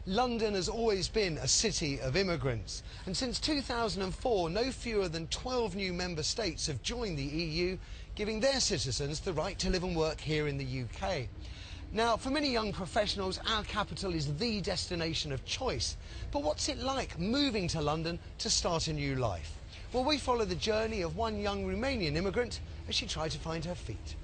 London has always been a city of immigrants, and since 2004 no fewer than 12 new member states have joined the EU, giving their citizens the right to live and work here in the UK. Now, for many young professionals, our capital is the destination of choice. But what's it like moving to London to start a new life? Well, we follow the journey of one young Romanian immigrant as she tried to find her feet.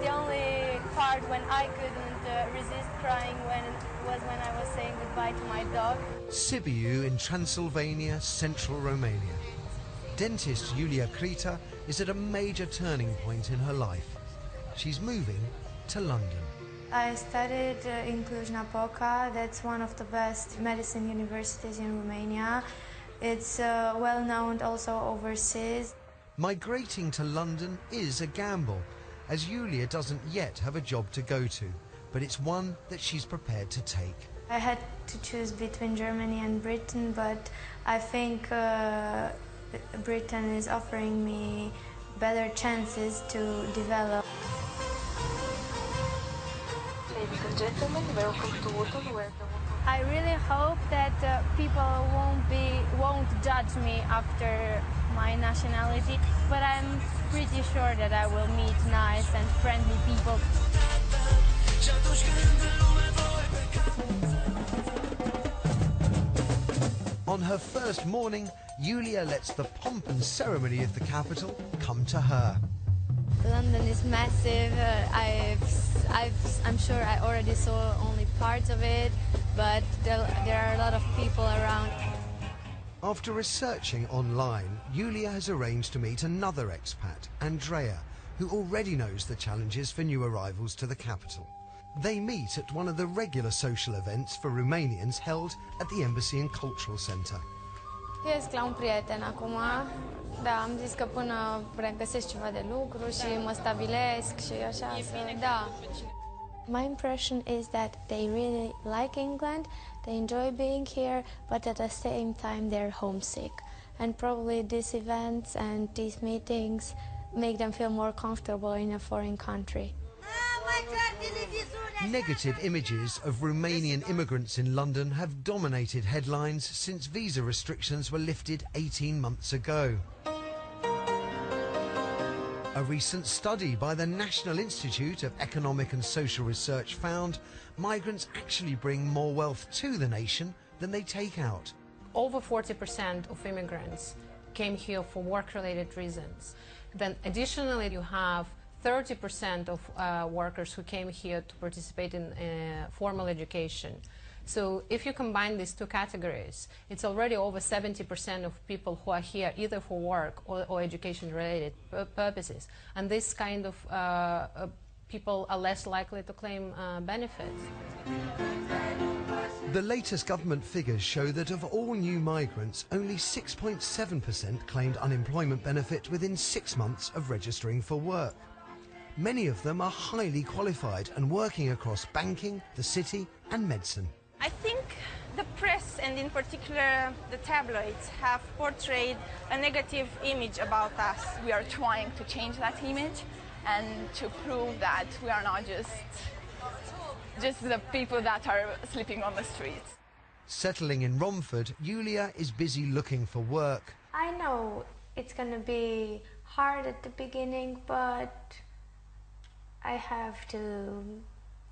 The only part when I couldn't resist crying was when I was saying goodbye to my dog. Sibiu in Transylvania, central Romania. Dentist Iulia Crita is at a major turning point in her life. She's moving to London. I studied in Cluj-Napoca. That's one of the best medicine universities in Romania. It's well known also overseas. Migrating to London is a gamble, as Iulia doesn't yet have a job to go to, but it's one that she's prepared to take. I had to choose between Germany and Britain, but I think Britain is offering me better chances to develop. Ladies and gentlemen, welcome to Waterloo. I really hope that people won't judge me after my nationality, but I'm pretty sure that I will meet nice and friendly people. On her first morning, Iulia lets the pomp and ceremony of the capital come to her. London is massive. I'm sure I already saw only parts of it, but there are a lot of people around. After researching online, Iulia has arranged to meet another expat, Andrea, who already knows the challenges for new arrivals to the capital. They meet at one of the regular social events for Romanians held at the Embassy and Cultural Centre. Iesc la un prieten acum, da, am zis că până găsesc ceva de lucru și mă stabilesc și așa, da. My impression is that they really like England, they enjoy being here, but at the same time they're homesick. And probably these events and these meetings make them feel more comfortable in a foreign country. Negative images of Romanian immigrants in London have dominated headlines since visa restrictions were lifted 18 months ago. A recent study by the National Institute of Economic and Social Research found migrants actually bring more wealth to the nation than they take out. Over 40% of immigrants came here for work-related reasons. Then additionally you have 30% of workers who came here to participate in formal education. So if you combine these two categories, it's already over 70% of people who are here either for work or education-related purposes. And this kind of people are less likely to claim benefits. The latest government figures show that of all new migrants, only 6.7% claimed unemployment benefit within 6 months of registering for work. Many of them are highly qualified and working across banking, the city and medicine. I think the press, and in particular the tabloids, have portrayed a negative image about us. We are trying to change that image and to prove that we are not just the people that are sleeping on the streets. Settling in Romford, Iulia is busy looking for work. I know it's going to be hard at the beginning, but I have to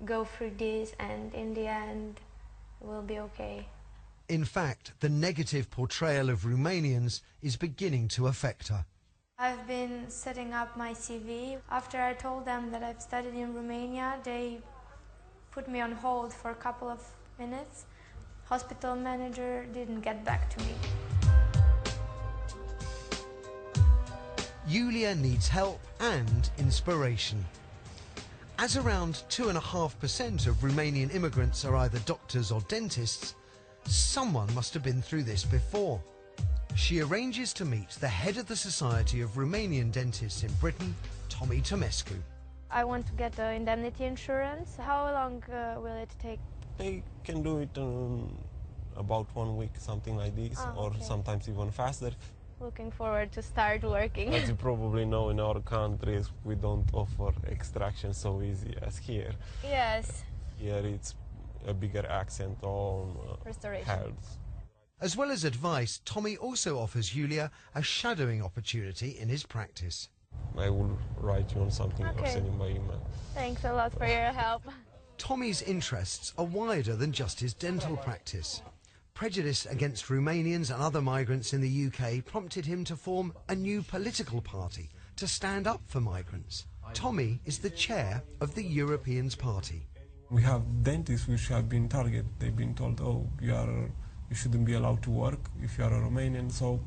go through this, and in the end we'll be okay. In fact, the negative portrayal of Romanians is beginning to affect her. I've been setting up my CV. After I told them that I've studied in Romania, they put me on hold for a couple of minutes. Hospital manager didn't get back to me. Iulia needs help and inspiration. As around 2.5% of Romanian immigrants are either doctors or dentists, someone must have been through this before. She arranges to meet the head of the Society of Romanian Dentists in Britain, Tommy Tomescu. I want to get the indemnity insurance. How long will it take? They can do it in about 1 week, something like this, or okay. sometimes even faster. looking forward to start working. As you probably know, in our countries we don't offer extraction so easy as here. Yes. Here it's a bigger accent on Restoration. health. As well as advice, Tommy also offers Julia a shadowing opportunity in his practice. I will write you on something or Okay. send you by email. Thanks a lot for your help. Tommy's interests are wider than just his dental practice. Prejudice against Romanians and other migrants in the UK prompted him to form a new political party to stand up for migrants. Tommy is the chair of the Europeans Party. We have dentists which have been targeted. They've been told, oh, you shouldn't be allowed to work if you are a Romanian. So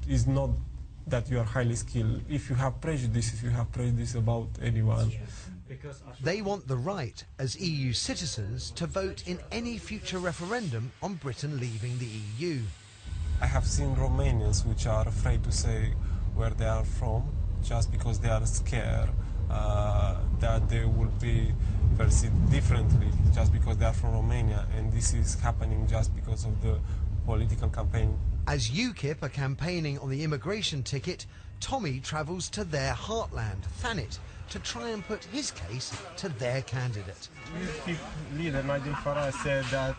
it's not that you are highly skilled. If you have prejudices, you have prejudice about anyone. They want the right as EU citizens to vote in any future referendum on Britain leaving the EU. I have seen Romanians which are afraid to say where they are from just because they are scared that they will be perceived differently just because they are from Romania, and this is happening just because of the political campaign. As UKIP are campaigning on the immigration ticket, Tommy travels to their heartland, Thanet, to try and put his case to their candidate. UKIP leader Nigel Farage said that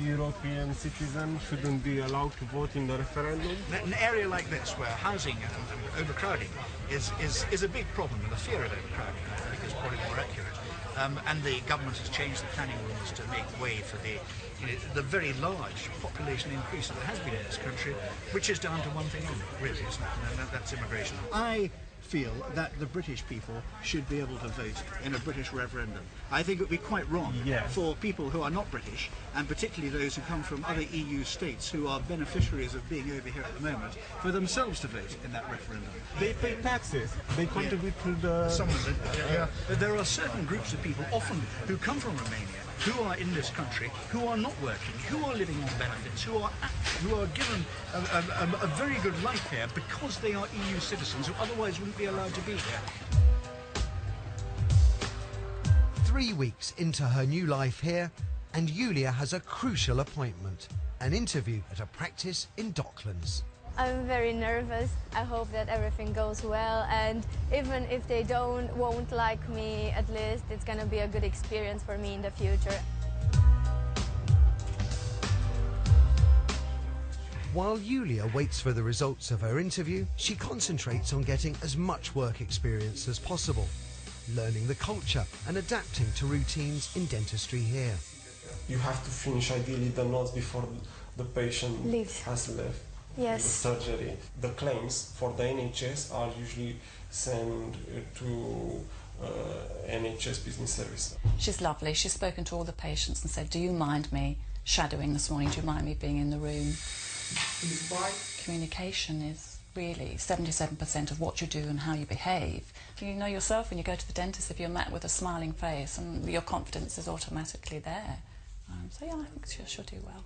European citizens shouldn't be allowed to vote in the referendum. An area like this, where housing and overcrowding is a big problem, and the fear of overcrowding, I think, is probably more accurate. And the government has changed the planning rules to make way for the very large population increase that there has been in this country, which is down to one thing only, really, isn't it? And that's immigration. I feel that the British people should be able to vote in a British referendum. I think it would be quite wrong for people who are not British, and particularly those who come from other EU states who are beneficiaries of being over here at the moment, for themselves to vote in that referendum. They pay taxes, they contribute to the... Some of it, But there are certain groups of people, often who come from Romania, who are in this country, who are not working, who are living on benefits, who are given a very good life here because they are EU citizens who otherwise wouldn't be allowed to be here. 3 weeks into her new life here, and Julia has a crucial appointment, an interview at a practice in Docklands. I'm very nervous. I hope that everything goes well, and even if they won't like me, at least it's gonna be a good experience for me in the future. While Julia waits for the results of her interview, she concentrates on getting as much work experience as possible, learning the culture and adapting to routines in dentistry here. You have to finish ideally the notes before the patient has left. Yes. The surgery. The claims for the NHS are usually sent to NHS Business Service. She's lovely. She's spoken to all the patients and said, do you mind me shadowing this morning? Do you mind me being in the room? Communication is really 77% of what you do and how you behave. You know yourself when you go to the dentist, if you're met with a smiling face, and your confidence is automatically there. So yeah, I think she'll do well.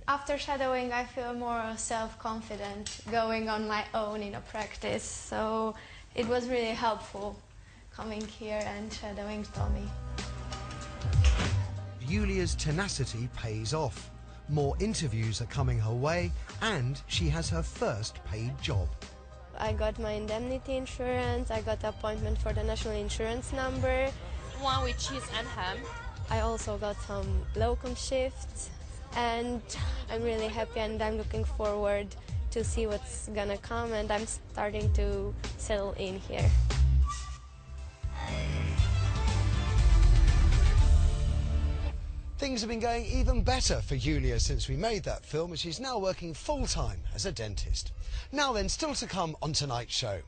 After shadowing, I feel more self-confident going on my own in a practice, so it was really helpful coming here and shadowing Tommy. Julia's tenacity pays off. More interviews are coming her way, and she has her first paid job. I got my indemnity insurance, I got an appointment for the national insurance number. One with cheese and ham. I also got some locum shifts, and I'm really happy, and I'm looking forward to see what's gonna come, and I'm starting to settle in here. Things have been going even better for Julia since we made that film, and she's now working full-time as a dentist. Now then, still to come on tonight's show.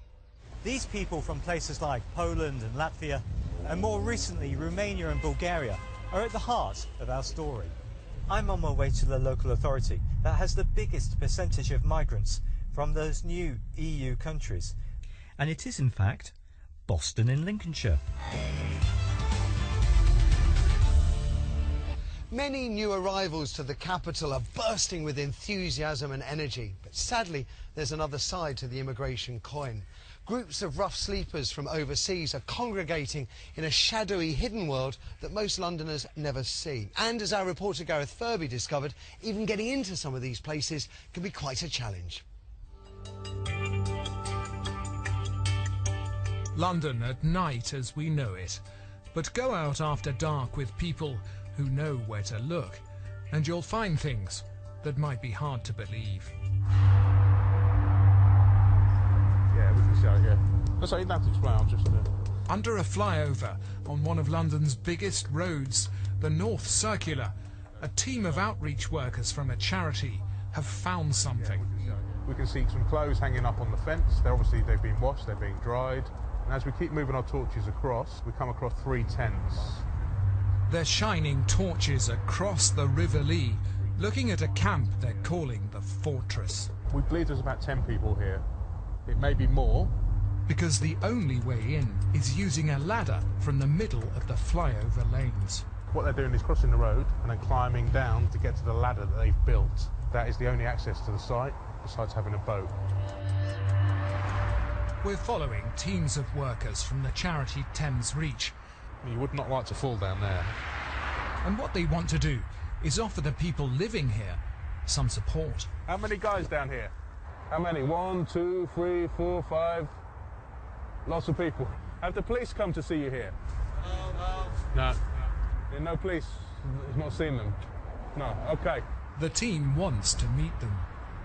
These people from places like Poland and Latvia, and more recently Romania and Bulgaria, are at the heart of our story. I'm on my way to the local authority that has the biggest percentage of migrants from those new EU countries. And it is, in fact, Boston in Lincolnshire. Many new arrivals to the capital are bursting with enthusiasm and energy, but sadly there's another side to the immigration coin. Groups of rough sleepers from overseas are congregating in a shadowy hidden world that most Londoners never see. And as our reporter Gareth Furby discovered, even getting into some of these places can be quite a challenge. London at night as we know it, but go out after dark with people who know where to look, and you'll find things that might be hard to believe. Yeah, we can see out here. That's like that explain. I'll just. Under a flyover on one of London's biggest roads, the North Circular, a team of outreach workers from a charity have found something. Yeah, we can see some clothes hanging up on the fence. They've been washed, they're being dried. And as we keep moving our torches across, we come across 3 tents. They're shining torches across the River Lee, looking at a camp they're calling the Fortress. We believe there's about 10 people here. It may be more. Because the only way in is using a ladder from the middle of the flyover lanes. What they're doing is crossing the road and then climbing down to get to the ladder that they've built. That is the only access to the site, besides having a boat. We're following teams of workers from the charity Thames Reach. You would not like to fall down there. And what they want to do is offer the people living here some support. How many guys down here? How many? 1, 2, 3, 4, 5. Lots of people. Have the police come to see you here? No. There's no police. He's not seen them. No. Okay. The team wants to meet them,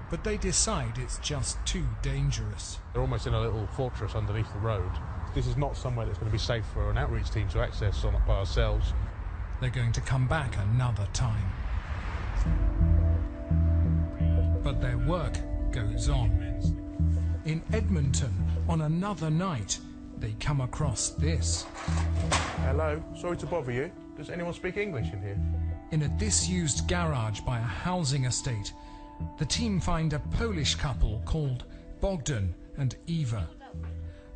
but they decide it's just too dangerous. They're almost in a little fortress underneath the road. This is not somewhere that's going to be safe for an outreach team to access by ourselves. They're going to come back another time. But their work goes on. In Edmonton, on another night, they come across this. Hello, sorry to bother you. Does anyone speak English in here? In a disused garage by a housing estate, the team find a Polish couple called Bogdan and Eva.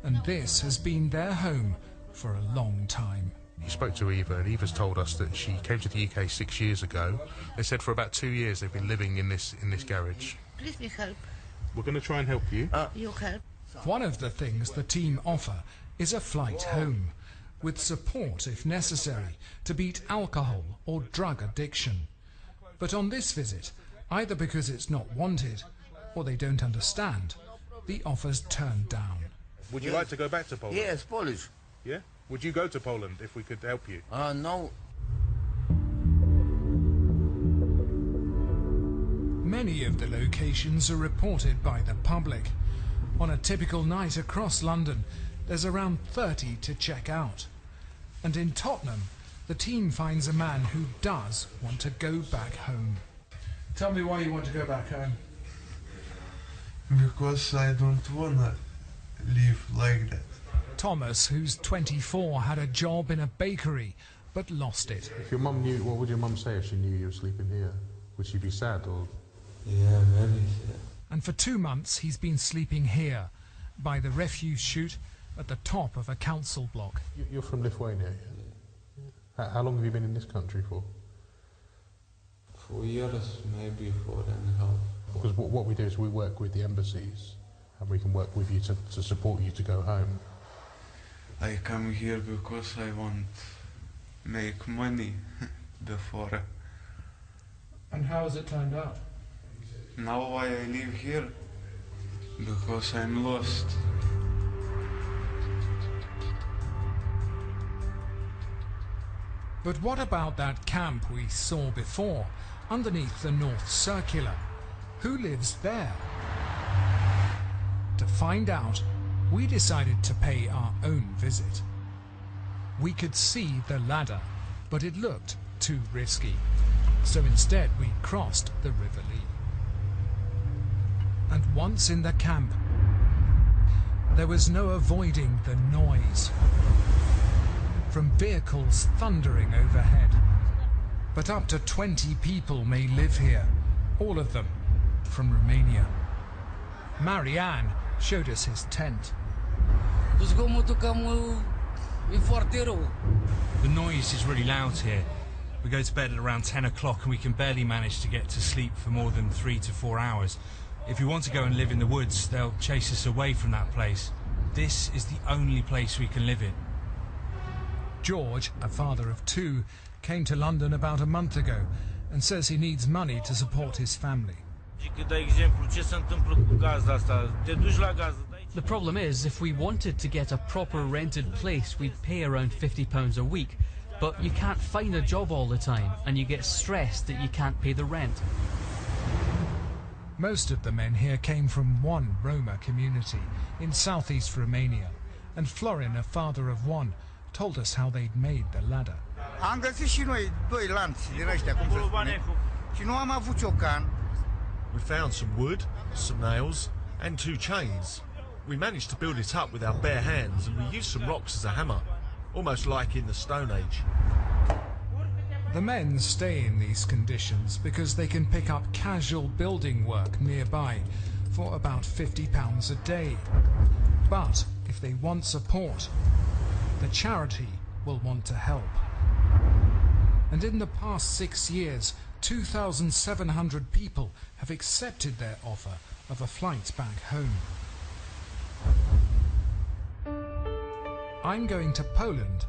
And this has been their home for a long time. He spoke to Eva, and Eva's told us that she came to the UK 6 years ago. They said for about 2 years they've been living in this garage. Please me help. We're going to try and help you. You help. One of the things the team offer is a flight home, with support if necessary to beat alcohol or drug addiction. But on this visit, either because it's not wanted or they don't understand, the offer's turned down. Would you like to go back to Poland? Yes, Polish. Yeah? Would you go to Poland if we could help you? No. Many of the locations are reported by the public. On a typical night across London, there's around 30 to check out. And in Tottenham, the team finds a man who does want to go back home. Tell me why you want to go back home. Because I don't wanna live like that. Thomas, who's 24, had a job in a bakery, but lost it. If your mum knew, what would your mum say if she knew you were sleeping here? Would she be sad or...? Yeah, very sad. And for 2 months he's been sleeping here, by the refuse chute at the top of a council block. You're from Lithuania, yeah? How long have you been in this country for? 4 years, maybe 4.5. Because what we do is we work with the embassies, and we can work with you to support you to go home. I come here because I want make money before. And how has it turned out? Now why I live here? Because I'm lost. But what about that camp we saw before, underneath the North Circular? Who lives there? To find out, we decided to pay our own visit. We could see the ladder, but it looked too risky. So instead we crossed the River Lee. And once in the camp, there was no avoiding the noise from vehicles thundering overhead. But up to 20 people may live here, all of them from Romania. Marianne showed us his tent. The noise is really loud here. We go to bed at around 10 o'clock and we can barely manage to get to sleep for more than 3 to 4 hours. If we want to go and live in the woods, they'll chase us away from that place. This is the only place we can live in. George, a father of 2, came to London about a month ago and says he needs money to support his family. The problem is, if we wanted to get a proper rented place, we'd pay around £50 a week. But you can't find a job all the time, and you get stressed that you can't pay the rent. Most of the men here came from one Roma community in southeast Romania, and Florin, a father of one, told us how they'd made the ladder. Am găsit și noi doi lanți din ăștia, cum se spune, și nu am avut ciocan. We found some wood, some nails, and 2 chains. We managed to build it up with our bare hands, and we used some rocks as a hammer, almost like in the Stone Age. The men stay in these conditions because they can pick up casual building work nearby for about £50 a day. But if they want support, the charity will want to help. And in the past 6 years, 2,700 people have accepted their offer of a flight back home. I'm going to Poland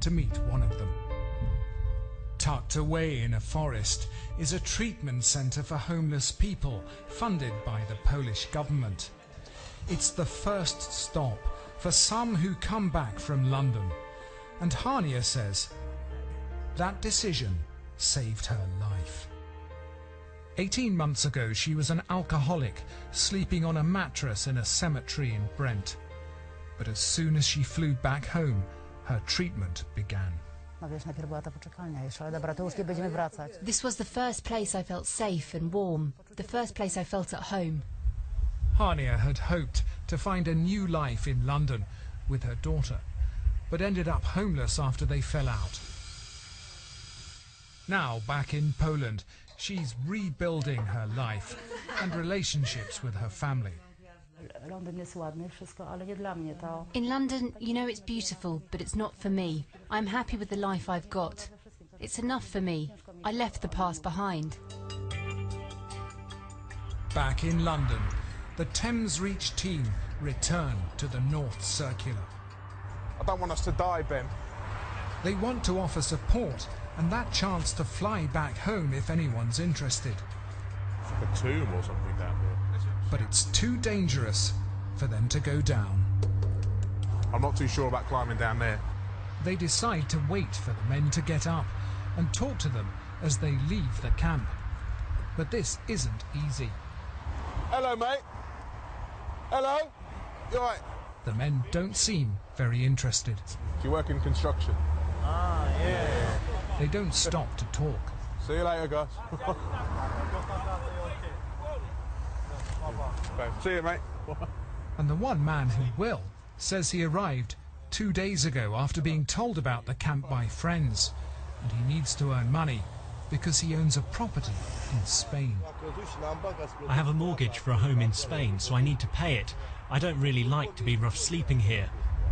to meet one of them. Tucked away in a forest is a treatment centre for homeless people funded by the Polish government. It's the first stop for some who come back from London. And Hania says that decision saved her life. 18 months ago, she was an alcoholic, sleeping on a mattress in a cemetery in Brent. But as soon as she flew back home, her treatment began. This was the first place I felt safe and warm, the first place I felt at home. Hania had hoped to find a new life in London with her daughter, but ended up homeless after they fell out. Now, back in Poland, she's rebuilding her life and relationships with her family. In London, you know it's beautiful, but it's not for me. I'm happy with the life I've got. It's enough for me. I left the past behind. Back in London, the Thames Reach team return to the North Circular. I don't want us to die, Ben. They want to offer support and that chance to fly back home if anyone's interested. It's like a tomb or something down here. But it's too dangerous for them to go down. I'm not too sure about climbing down there. They decide to wait for the men to get up and talk to them as they leave the camp. But this isn't easy. Hello, mate. Hello. You all right? The men don't seem very interested. Do you work in construction? Ah, yeah. They don't stop to talk. See you later, guys. See you, mate. And the one man who will says he arrived 2 days ago after being told about the camp by friends, and he needs to earn money because he owns a property in Spain. I have a mortgage for a home in Spain, so I need to pay it. I don't really like to be rough sleeping here.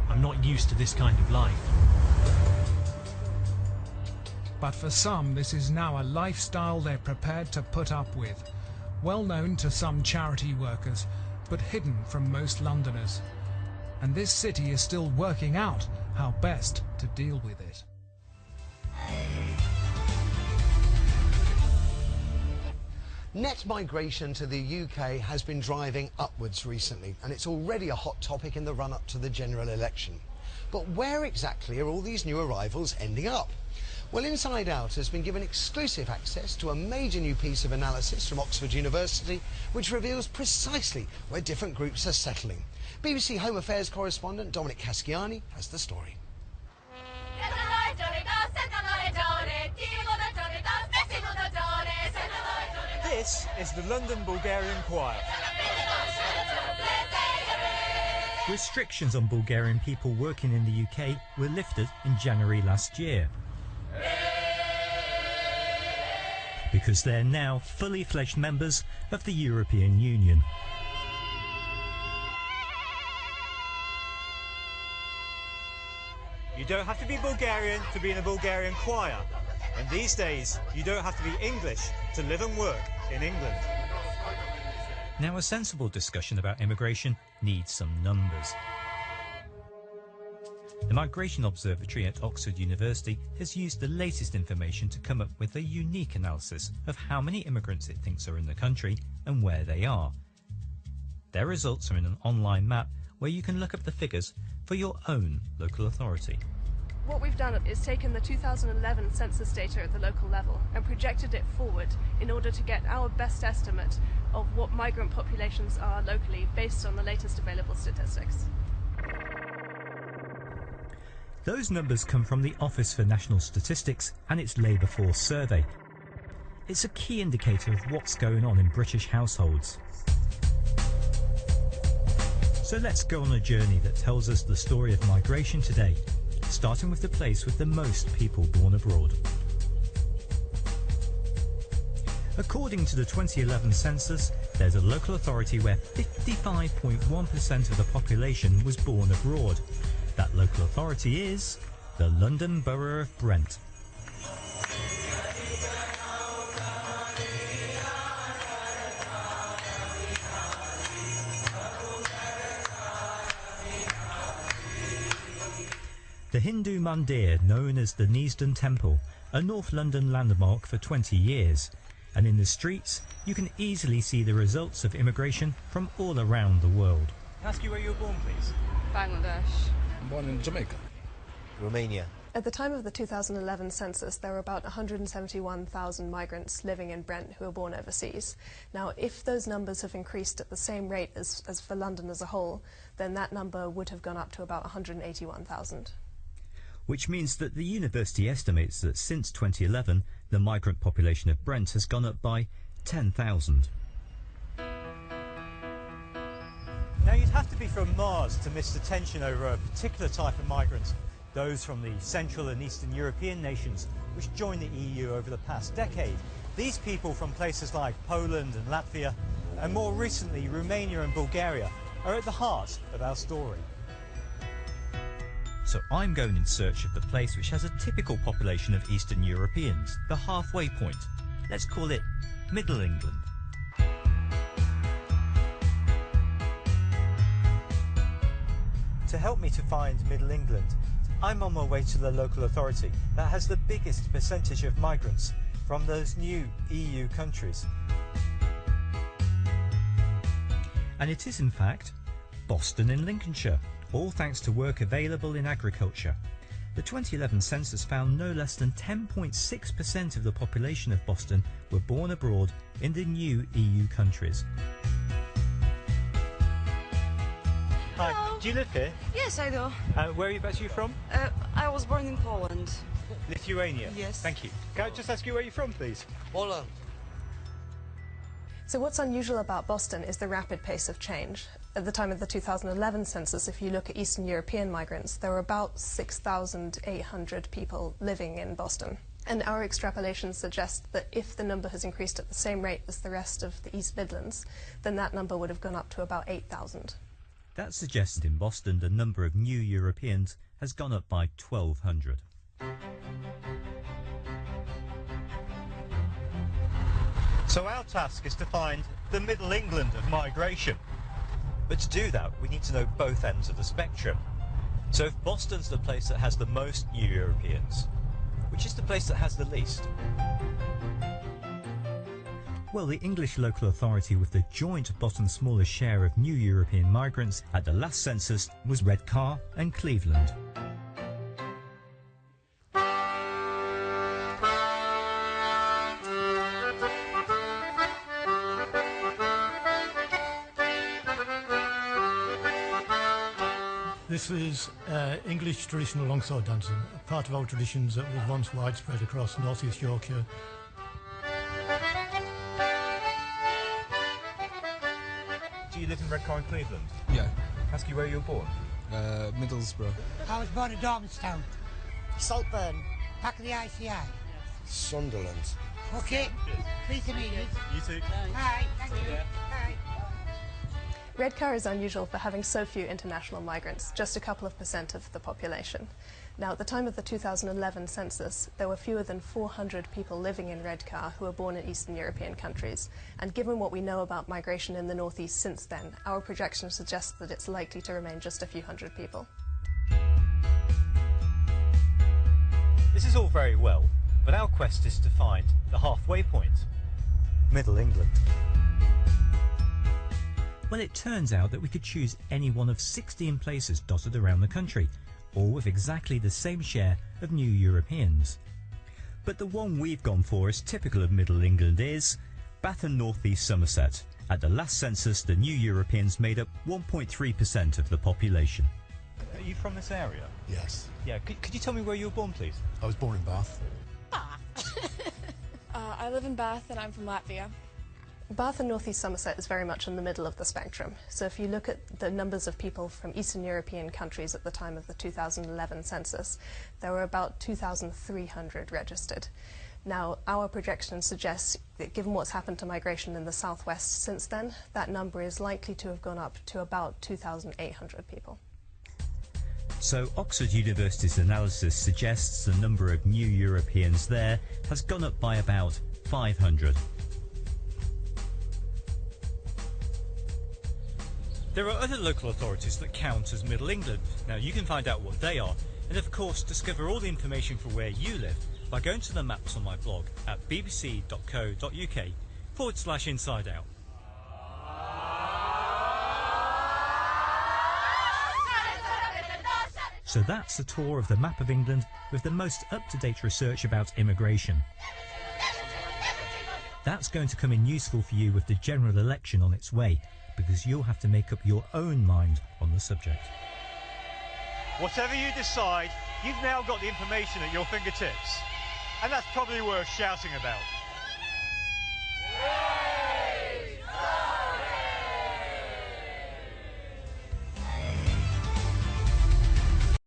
I'm not used to this kind of life. But for some, this is now a lifestyle they're prepared to put up with. Well known to some charity workers, but hidden from most Londoners. And this city is still working out how best to deal with it. Net migration to the UK has been driving upwards recently, and it's already a hot topic in the run-up to the general election. But where exactly are all these new arrivals ending up? Well, Inside Out has been given exclusive access to a major new piece of analysis from Oxford University, which reveals precisely where different groups are settling. BBC Home Affairs correspondent Dominic Casciani has the story. This is the London Bulgarian Choir. Restrictions on Bulgarian people working in the UK were lifted in January last year, because they're now fully fledged members of the European Union. You don't have to be Bulgarian to be in a Bulgarian choir. And these days, you don't have to be English to live and work in England. Now, a sensible discussion about immigration needs some numbers. The Migration Observatory at Oxford University has used the latest information to come up with a unique analysis of how many immigrants it thinks are in the country and where they are. Their results are in an online map where you can look up the figures for your own local authority. What we've done is taken the 2011 census data at the local level and projected it forward in order to get our best estimate of what migrant populations are locally based on the latest available statistics. Those numbers come from the Office for National Statistics and its Labour Force Survey. It's a key indicator of what's going on in British households. So let's go on a journey that tells us the story of migration today, starting with the place with the most people born abroad. According to the 2011 census, there's a local authority where 55.1% of the population was born abroad. That local authority is the London Borough of Brent. The Hindu mandir known as the Neasden Temple, a North London landmark for 20 years, and in the streets you can easily see the results of immigration from all around the world. Can I ask you where you were born, please? Bangladesh. I'm born in Jamaica. Romania. At the time of the 2011 census, there were about 171,000 migrants living in Brent who were born overseas. Now, if those numbers have increased at the same rate as for London as a whole, then that number would have gone up to about 181,000. Which means that the university estimates that since 2011, the migrant population of Brent has gone up by 10,000. Now, you'd have to be from Mars to miss the tension over a particular type of migrants, those from the Central and Eastern European nations which joined the EU over the past decade. These people from places like Poland and Latvia, and more recently Romania and Bulgaria, are at the heart of our story. So I'm going in search of the place which has a typical population of Eastern Europeans, the halfway point. Let's call it Middle England. To help me to find Middle England, I'm on my way to the local authority that has the biggest percentage of migrants from those new EU countries. And it is in fact Boston in Lincolnshire, all thanks to work available in agriculture. The 2011 census found no less than 10.6% of the population of Boston were born abroad in the new EU countries. Hello. Hi, do you live here? Yes, I do. Where are you from? I was born in Poland. Lithuania? Yes. Thank you. Can I just ask you where you're from, please? Poland. So what's unusual about Boston is the rapid pace of change. At the time of the 2011 census, if you look at Eastern European migrants, there were about 6,800 people living in Boston. And our extrapolations suggest that if the number has increased at the same rate as the rest of the East Midlands, then that number would have gone up to about 8,000. That suggests in Boston the number of new Europeans has gone up by 1,200. So our task is to find the Middle England of migration. But to do that, we need to know both ends of the spectrum. So if Boston's the place that has the most new Europeans, which is the place that has the least? Well, the English local authority with the joint bottom smallest share of new European migrants at the last census was Redcar and Cleveland. This is English traditional longsword dancing, part of our traditions that was once widespread across North East Yorkshire. Do you live in Redcar in Cleveland? Yeah. Ask you where you were born? Middlesbrough. I was born in Dormanstown. Saltburn. Back of the ICI. Sunderland. Okay. Pleased to meet you. You too. Bye. Thank you. Bye. Redcar is unusual for having so few international migrants, just a couple of % of the population. Now, at the time of the 2011 census, there were fewer than 400 people living in Redcar who were born in Eastern European countries. And given what we know about migration in the northeast since then, our projections suggest that it's likely to remain just a few hundred people. This is all very well, but our quest is to find the halfway point. Middle England. Well, it turns out that we could choose any one of 16 places dotted around the country, all with exactly the same share of new Europeans. But the one we've gone for as typical of Middle England is Bath and North East Somerset. At the last census, the new Europeans made up 1.3% of the population. Are you from this area? Yes. Yeah, could you tell me where you were born, please? I was born in Bath. I live in Bath and I'm from Latvia. Bath and North East Somerset is very much in the middle of the spectrum. So if you look at the numbers of people from Eastern European countries at the time of the 2011 census, there were about 2,300 registered. Now, our projections suggest that given what's happened to migration in the southwest since then, that number is likely to have gone up to about 2,800 people. So Oxford University's analysis suggests the number of new Europeans there has gone up by about 500. There are other local authorities that count as Middle England. Now you can find out what they are, and of course discover all the information for where you live by going to the maps on my blog at bbc.co.uk/inside out. So that's a tour of the map of England with the most up-to-date research about immigration. That's going to come in useful for you with the general election on its way, because you'll have to make up your own mind on the subject. Whatever you decide, you've now got the information at your fingertips. And that's probably worth shouting about.